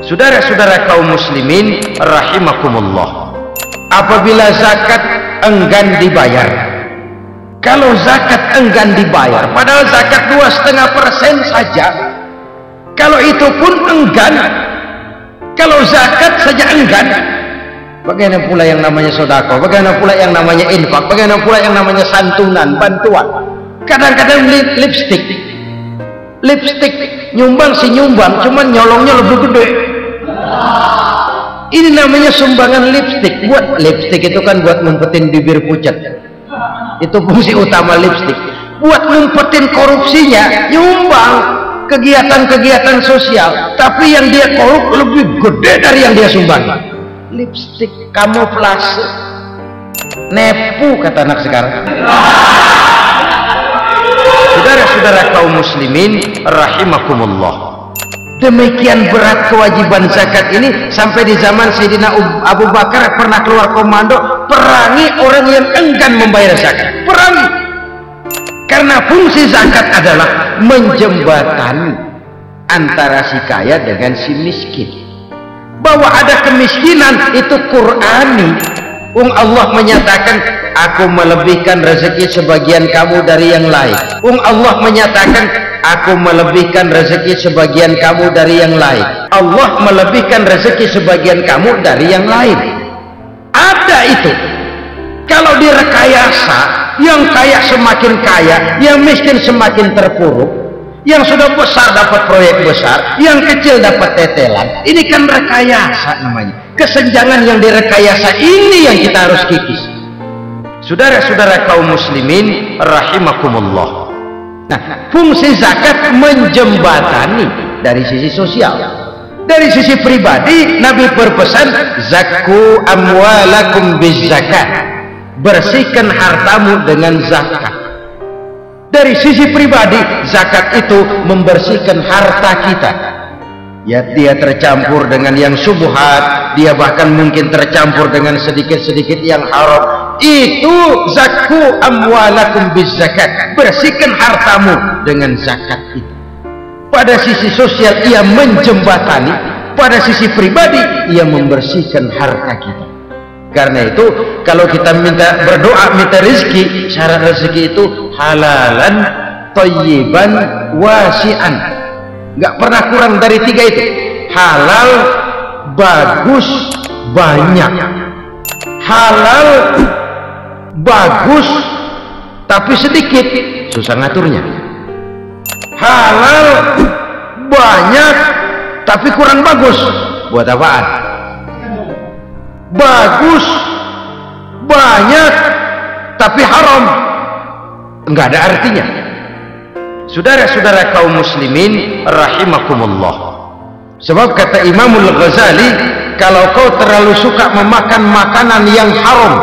Saudara-saudara kaum muslimin rahimakumullah, apabila zakat enggan dibayar, kalau zakat enggan dibayar, padahal zakat 2,5% saja, kalau itu pun enggan, kalau zakat saja enggan, bagaimana pula yang namanya sedekah, bagaimana pula yang namanya infak, bagaimana pula yang namanya santunan, bantuan. Kadang-kadang lipstick nyumbang si nyumbang, cuman nyolongnya lebih gede. Ini namanya sumbangan lipstick. Buat lipstick itu kan buat ngumpetin bibir pucat, itu fungsi utama lipstick. Buat ngumpetin korupsinya, nyumbang kegiatan-kegiatan sosial, tapi yang dia korup lebih gede dari yang dia sumbang. Lipstick kamuflase, nepu kata anak sekarang. Saudara-saudara kaum muslimin rahimakumullah, demikian berat kewajiban zakat ini sampai di zaman Sayyidina Abu Bakar pernah keluar komando perangi orang yang enggan membayar zakat. Perangi, karena fungsi zakat adalah menjembatani antara si kaya dengan si miskin. Bahwa ada kemiskinan itu Qur'ani. Allah menyatakan, aku melebihkan rezeki sebagian kamu dari yang lain. Allah menyatakan, aku melebihkan rezeki sebagian kamu dari yang lain. Allah melebihkan rezeki sebagian kamu dari yang lain. Ada itu. Kalau direkayasa, yang kaya semakin kaya, yang miskin semakin terpuruk. Yang sudah besar dapat proyek besar, yang kecil dapat tetelan. Ini kan rekayasa namanya. Kesenjangan yang direkayasa ini yang kita harus kikis. Saudara-saudara kaum muslimin rahimakumullah. Nah, fungsi zakat menjembatani dari sisi sosial. Dari sisi pribadi, Nabi berpesan, zakku amwalakum bizzakat. Bersihkan hartamu dengan zakat. Dari sisi pribadi, zakat itu membersihkan harta kita. Ya, dia tercampur dengan yang syubhat, dia bahkan mungkin tercampur dengan sedikit-sedikit yang haram. Itu zakku amwalakum bizzakat. Bersihkan hartamu dengan zakat itu. Pada sisi sosial ia menjembatani, pada sisi pribadi ia membersihkan harta kita. Karena itu kalau kita minta berdoa minta rezeki, syarat rezeki itu halalan thayyiban wasi'an. Nggak pernah kurang dari 3 itu. Halal, bagus, banyak. Halal, bagus, tapi sedikit, susah ngaturnya. Halal, banyak, tapi kurang bagus, buat apaan? Bagus, banyak, tapi haram, enggak ada artinya. Saudara-saudara kaum muslimin rahimakumullah, sebab kata Imamul Ghazali, kalau kau terlalu suka memakan makanan yang haram,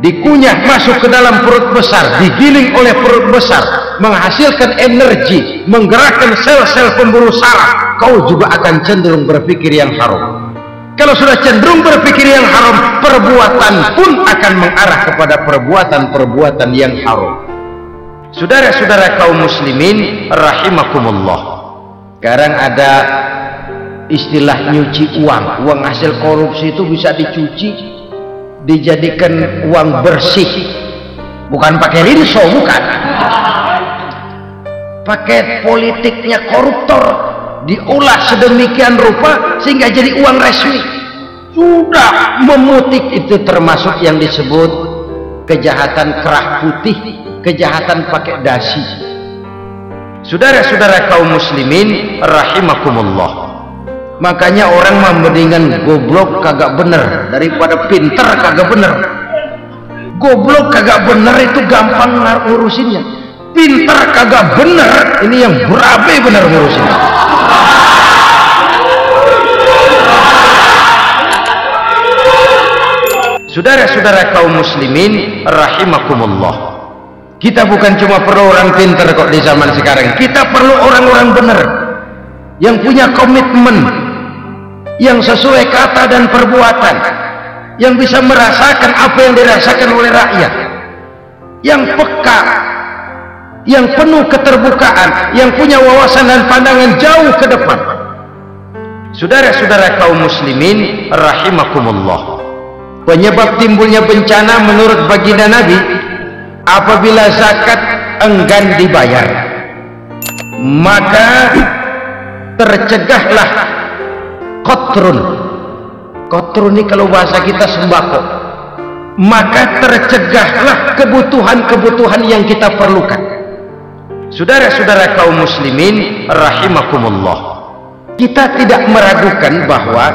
dikunyah masuk ke dalam perut besar, digiling oleh perut besar, menghasilkan energi, menggerakkan sel-sel pembuluh saraf, kau juga akan cenderung berpikir yang haram. Kalau sudah cenderung berpikir yang haram, perbuatan pun akan mengarah kepada perbuatan-perbuatan yang haram. Saudara-saudara kaum muslimin rahimakumullah, sekarang ada istilah nyuci uang. Uang hasil korupsi itu bisa dicuci, dijadikan uang bersih. Bukan pakai rinso, bukan. Pakai politiknya koruptor, diolah sedemikian rupa sehingga jadi uang resmi. Sudah memutik, itu termasuk yang disebut kejahatan kerah putih, kejahatan pakai dasi. Saudara-saudara kaum muslimin rahimakumullah, makanya orang mendingan goblok kagak bener daripada pinter kagak bener. Goblok kagak bener itu gampang ngurusinnya, pinter kagak bener ini yang berabe bener ngurusinnya. Saudara-saudara kaum muslimin rahimakumullah, kita bukan cuma perlu orang pinter kok di zaman sekarang, kita perlu orang-orang benar yang punya komitmen, yang sesuai kata dan perbuatan, yang bisa merasakan apa yang dirasakan oleh rakyat, yang peka, yang penuh keterbukaan, yang punya wawasan dan pandangan jauh ke depan. Saudara-saudara kaum muslimin rahimakumullah, penyebab timbulnya bencana menurut baginda Nabi apabila zakat enggan dibayar, maka tercegahlah qatrun. Qatrun ini kalau bahasa kita sembako. Maka tercegahlah kebutuhan-kebutuhan yang kita perlukan. Saudara-saudara kaum muslimin rahimakumullah, kita tidak meragukan bahwa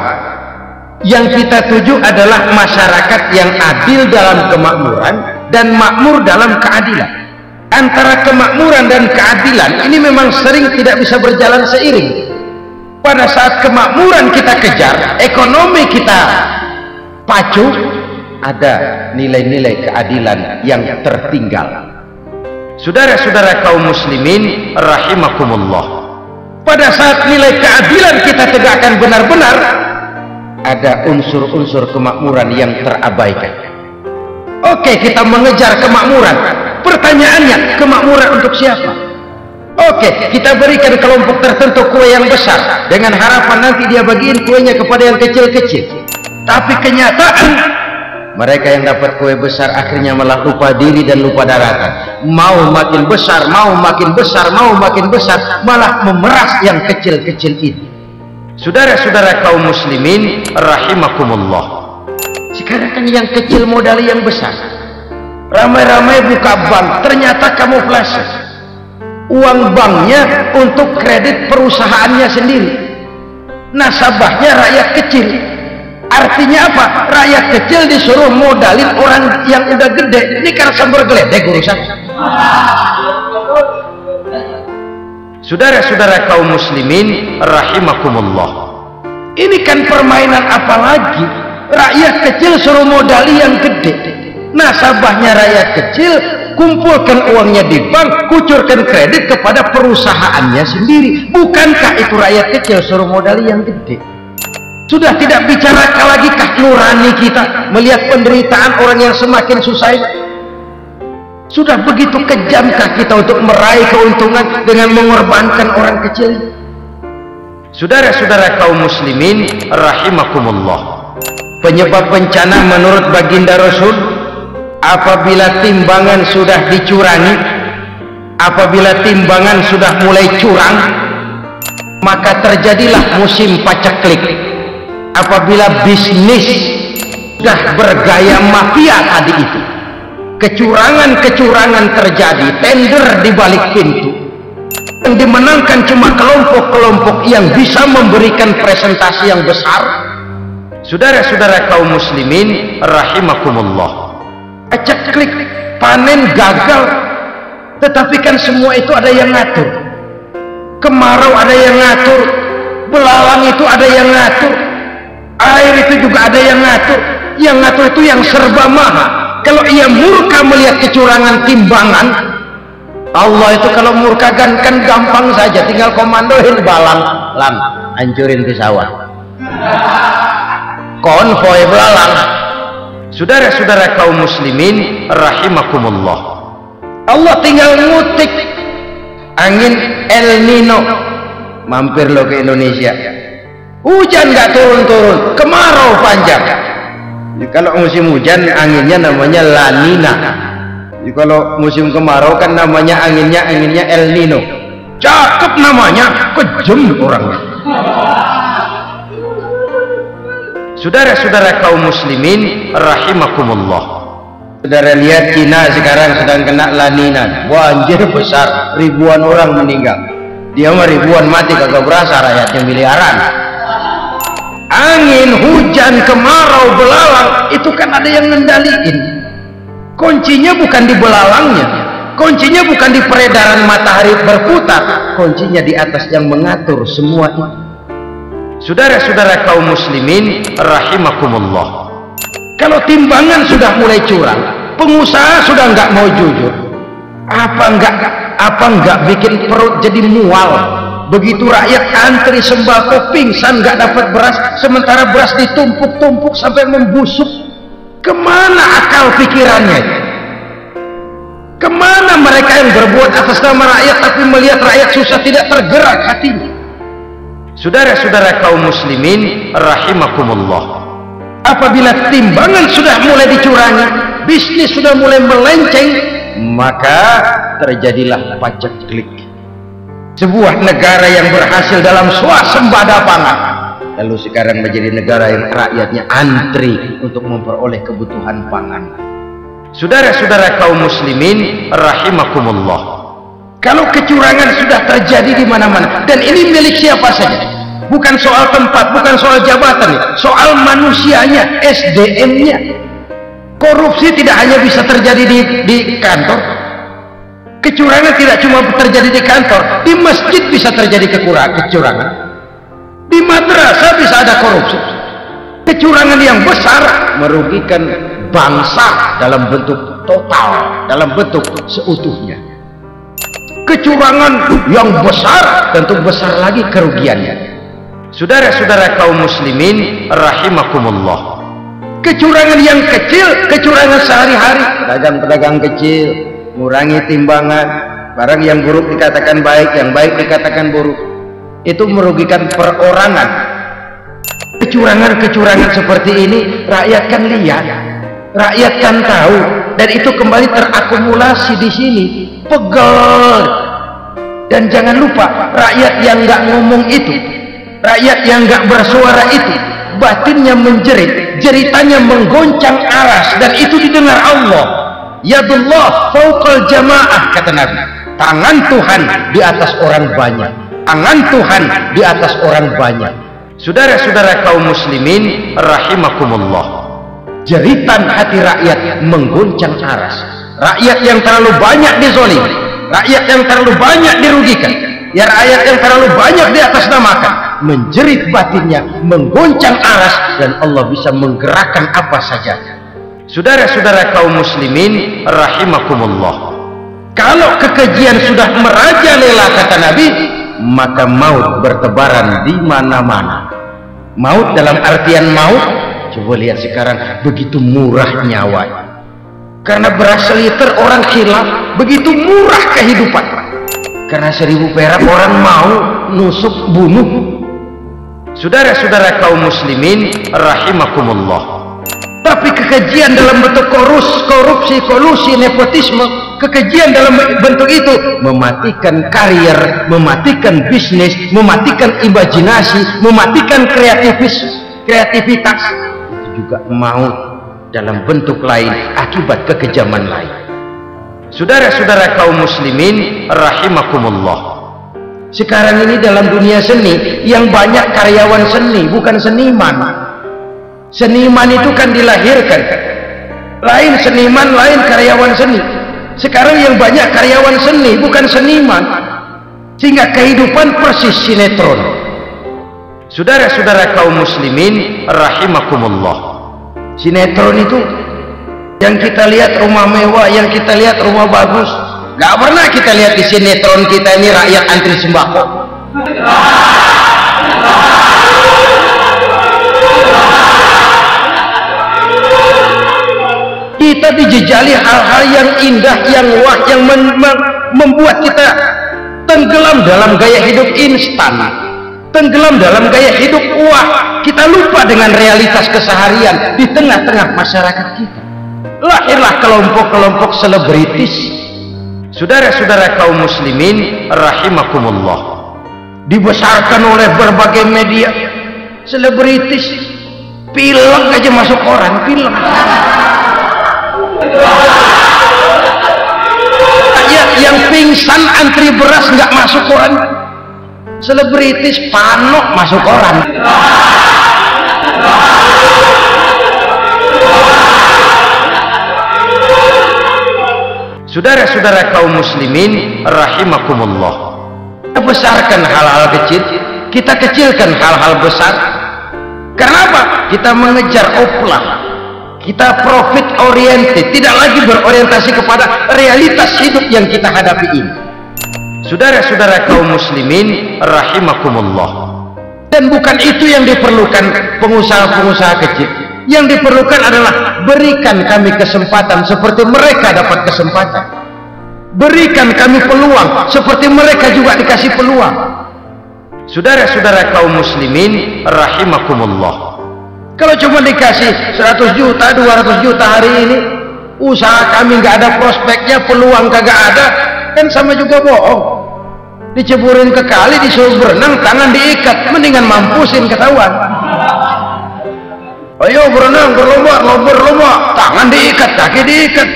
yang kita tuju adalah masyarakat yang adil dalam kemakmuran dan makmur dalam keadilan. Antara kemakmuran dan keadilan ini memang sering tidak bisa berjalan seiring. Pada saat kemakmuran kita kejar, ekonomi kita pacu, ada nilai-nilai keadilan yang tertinggal. Saudara-saudara kaum muslimin rahimakumullah, pada saat nilai keadilan kita tegakkan benar-benar, ada unsur-unsur kemakmuran yang terabaikan. Oke, kita mengejar kemakmuran. Pertanyaannya, kemakmuran untuk siapa? Oke, kita berikan kelompok tertentu kue yang besar dengan harapan nanti dia bagiin kuenya kepada yang kecil-kecil. Tapi kenyataan mereka yang dapat kue besar akhirnya malah lupa diri dan lupa daratan. Mau makin besar, mau makin besar, mau makin besar, malah memeras yang kecil-kecil ini. Saudara-saudara kaum muslimin rahimakumullah, sekarang kan yang kecil modal yang besar. Ramai-ramai buka bank, ternyata kamuflase. Uang banknya untuk kredit perusahaannya sendiri, nasabahnya rakyat kecil. Artinya apa? Rakyat kecil disuruh modalin orang yang udah gede. Ini kan sumber geledek urusan. Saudara-saudara kaum muslimin rahimakumullah, ini kan permainan apa lagi? Rakyat kecil suruh modali yang gede, nasabahnya rakyat kecil, kumpulkan uangnya di bank, kucurkan kredit kepada perusahaannya sendiri. Bukankah itu rakyat kecil suruh modali yang gede? Sudah tidak bicara lagi kah nurani kita melihat penderitaan orang yang semakin susah ini? Sudah begitu kejamkah kita untuk meraih keuntungan dengan mengorbankan orang kecil? Saudara-saudara kaum muslimin rahimakumullah, penyebab bencana menurut baginda Rasul apabila timbangan sudah dicurangi, apabila timbangan sudah mulai curang, maka terjadilah musim paceklik. Apabila bisnis sudah bergaya mafia tadi itu, kecurangan-kecurangan terjadi, tender di balik pintu, yang dimenangkan cuma kelompok-kelompok yang bisa memberikan presentasi yang besar. Saudara-saudara kaum muslimin rahimakumullah, paceklik, panen gagal, tetapi kan semua itu ada yang ngatur. Kemarau ada yang ngatur, belalang itu ada yang ngatur, air itu juga ada yang ngatur. Yang ngatur itu yang serba mahal. Kalau ia murka melihat kecurangan timbangan, Allah itu kalau murka kan gampang saja, tinggal komandoin balalang, lang, hancurin pesawat, konvoy belalang. Saudara-saudara kaum muslimin rahimakumullah, Allah tinggal ngutik angin El Nino, mampir lo ke Indonesia, hujan nggak turun-turun, kemarau panjang. Jadi kalau musim hujan anginnya namanya La Nina. Jadi kalau musim kemarau kan namanya anginnya El Nino. Cakep namanya, kejem orangnya. Saudara-saudara kaum muslimin rahimakumullah, saudara lihat Cina sekarang sedang kena La Nina, banjir besar, ribuan orang meninggal. Dia mah ribuan mati kagak berasa, rakyatnya miliaran. Angin, hujan, kemarau, belalang itu kan ada yang ngendaliin. Kuncinya bukan di belalangnya, kuncinya bukan di peredaran matahari berputar, kuncinya di atas yang mengatur semua itu. Saudara-saudara kaum muslimin rahimakumullah, kalau timbangan sudah mulai curang, pengusaha sudah nggak mau jujur, apa enggak bikin perut jadi mual. Begitu rakyat antri sembako pingsan nggak dapat beras, sementara beras ditumpuk-tumpuk sampai membusuk. Kemana akal pikirannya? Kemana mereka yang berbuat atas nama rakyat tapi melihat rakyat susah tidak tergerak hatinya? Saudara-saudara kaum muslimin rahimakumullah, apabila timbangan sudah mulai dicurangi, bisnis sudah mulai melenceng, maka terjadilah paceklik. Sebuah negara yang berhasil dalam swasembada pangan, lalu sekarang menjadi negara yang rakyatnya antri untuk memperoleh kebutuhan pangan. Saudara-saudara kaum muslimin rahimakumullah, kalau kecurangan sudah terjadi di mana-mana, dan ini milik siapa saja, bukan soal tempat, bukan soal jabatan, soal manusianya, SDM-nya. Korupsi tidak hanya bisa terjadi di kantor, kecurangan tidak cuma terjadi di kantor, di masjid bisa terjadi kecurangan, di madrasah bisa ada korupsi. Kecurangan yang besar merugikan bangsa dalam bentuk total, dalam bentuk seutuhnya. Kecurangan yang besar tentu besar lagi kerugiannya. Saudara-saudara kaum muslimin rahimakumullah, kecurangan yang kecil, kecurangan sehari-hari, pedagang-pedagang kecil mengurangi timbangan, barang yang buruk dikatakan baik, yang baik dikatakan buruk, itu merugikan perorangan. Kecurangan-kecurangan seperti ini rakyat kan lihat, rakyat kan tahu, dan itu kembali terakumulasi di sini, pegel. Dan jangan lupa, rakyat yang nggak ngomong itu, rakyat yang nggak bersuara itu, batinnya menjerit, jeritannya menggoncang aras, dan itu didengar Allah. Yadullah fauqal jamaah, kata Nabi, tangan Tuhan di atas orang banyak, tangan Tuhan di atas orang banyak. Saudara-saudara kaum muslimin rahimakumullah, jeritan hati rakyat menggoncang aras. Rakyat yang terlalu banyak dizolimi, rakyat yang terlalu banyak dirugikan, ya rakyat yang terlalu banyak diatasnamakan, menjerit batinnya, menggoncang aras, dan Allah bisa menggerakkan apa saja. Saudara-saudara kaum muslimin rahimakumullah, kalau kekejian sudah merajalela, kata Nabi, maka maut bertebaran di mana-mana. Maut dalam artian maut, coba lihat sekarang begitu murah nyawa, karena beras seliter orang khilaf, begitu murah kehidupan, karena 1000 perak orang mau nusuk bunuh. Saudara-saudara kaum muslimin rahimakumullah, tapi kekejian dalam bentuk korupsi, kolusi, nepotisme, kekejian dalam bentuk itu mematikan karier, mematikan bisnis, mematikan imajinasi, mematikan kreativitas. Itu juga maut dalam bentuk lain akibat kekejaman lain. Saudara-saudara kaum muslimin rahimakumullah, sekarang ini dalam dunia seni yang banyak karyawan seni, bukan seniman. Seniman itu kan dilahirkan, lain seniman, lain karyawan seni. Sekarang yang banyak karyawan seni, bukan seniman, sehingga kehidupan persis sinetron. Saudara-saudara kaum muslimin rahimakumullah, sinetron itu yang kita lihat rumah mewah, yang kita lihat rumah bagus, gak pernah kita lihat di sinetron kita ini rakyat antri sembako. Kita dijejali hal-hal yang indah, yang wah, yang membuat kita tenggelam dalam gaya hidup instan, tenggelam dalam gaya hidup wah. Kita lupa dengan realitas keseharian di tengah-tengah masyarakat kita. Lahirlah kelompok-kelompok selebritis. Saudara-saudara kaum muslimin rahimakumullah, dibesarkan oleh berbagai media. Selebritis, film aja masuk koran, film. Yang pingsan antri beras nggak masuk koran, selebritis panok masuk koran. Saudara-saudara kaum muslimin rahimakumullah, kita besarkan hal-hal kecil, kita kecilkan hal-hal besar. Kenapa? Kita mengejar oplah, kita profit oriented, tidak lagi berorientasi kepada realitas hidup yang kita hadapi ini. Saudara-saudara kaum muslimin rahimakumullah, dan bukan itu yang diperlukan pengusaha-pengusaha kecil. Yang diperlukan adalah berikan kami kesempatan seperti mereka dapat kesempatan, berikan kami peluang seperti mereka juga dikasih peluang. Saudara-saudara kaum muslimin rahimakumullah, kalau cuma dikasih 100 juta 200 juta hari ini, usaha kami nggak ada prospeknya, peluang kagak ada, kan sama juga bohong. Diceburin ke kali, disuruh berenang, tangan diikat, mendingan mampusin ketahuan. Ayo berenang, berlomba, tangan diikat, kaki diikat,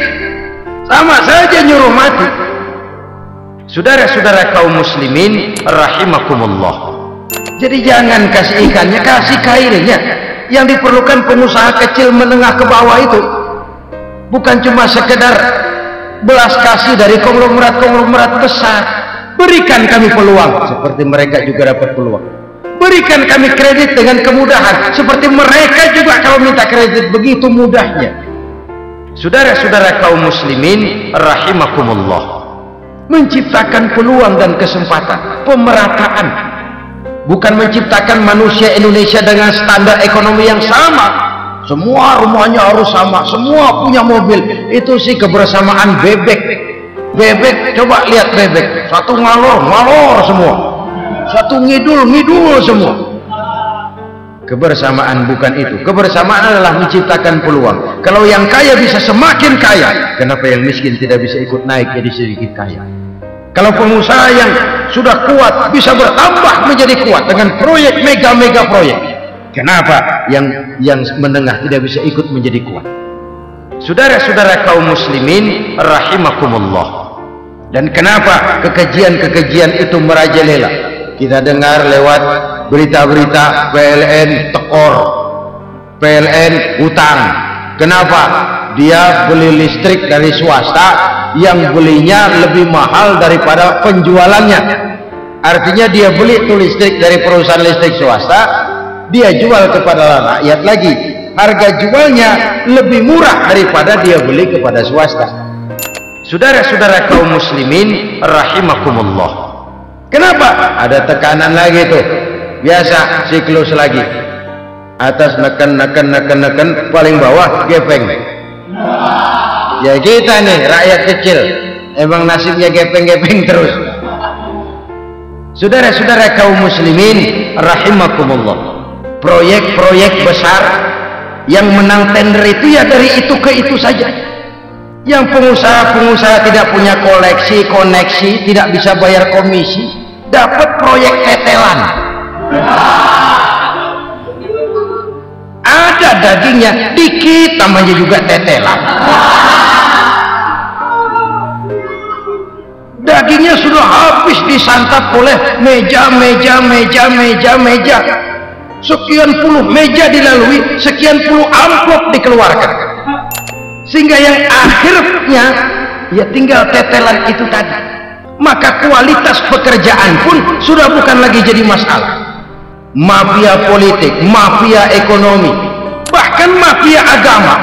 sama saja nyuruh mati. Saudara-saudara kaum muslimin rahimakumullah, jadi jangan kasih ikannya, kasih kailnya. Yang diperlukan pengusaha kecil menengah ke bawah itu bukan cuma sekedar belas kasih dari konglomerat besar. Berikan kami peluang seperti mereka juga dapat peluang. Berikan kami kredit dengan kemudahan seperti mereka juga kalau minta kredit begitu mudahnya. Saudara-saudara kaum muslimin rahimakumullah, menciptakan peluang dan kesempatan, pemerataan, bukan menciptakan manusia Indonesia dengan standar ekonomi yang sama, semua rumahnya harus sama, semua punya mobil. Itu sih kebersamaan bebek. Coba lihat bebek, satu ngalor semua, satu ngidul semua. Kebersamaan bukan itu. Kebersamaan adalah menciptakan peluang. Kalau yang kaya bisa semakin kaya, kenapa yang miskin tidak bisa ikut naik jadi sedikit kaya? Kalau pengusaha yang sudah kuat bisa bertambah menjadi kuat dengan proyek mega proyek, kenapa yang menengah tidak bisa ikut menjadi kuat? Saudara-saudara kaum muslimin rahimakumullah, dan kenapa kekejian itu merajalela? Kita dengar lewat berita-berita PLN tekor, PLN hutang. Kenapa? Dia beli listrik dari swasta yang belinya lebih mahal daripada penjualannya. Artinya dia beli tuh listrik dari perusahaan listrik swasta, dia jual kepada rakyat lagi, harga jualnya lebih murah daripada dia beli kepada swasta. Saudara-saudara kaum muslimin rahimakumullah, kenapa? Ada tekanan lagi tuh, biasa siklus lagi, atas neken, paling bawah gepeng. Ya kita nih rakyat kecil, emang nasibnya gepeng terus. Saudara-saudara kaum muslimin rahimakumullah, proyek-proyek besar yang menang tender itu ya dari itu ke itu saja. Yang pengusaha tidak punya koneksi, tidak bisa bayar komisi, dapat proyek tetelan. Ada dagingnya dikit, namanya juga tetelan. Dagingnya sudah habis disantap oleh meja. Sekian puluh meja dilalui, sekian puluh amplop dikeluarkan, sehingga yang akhirnya ya tinggal tetelan itu tadi. Maka kualitas pekerjaan pun sudah bukan lagi jadi masalah. Mafia politik, mafia ekonomi, bahkan mafia agama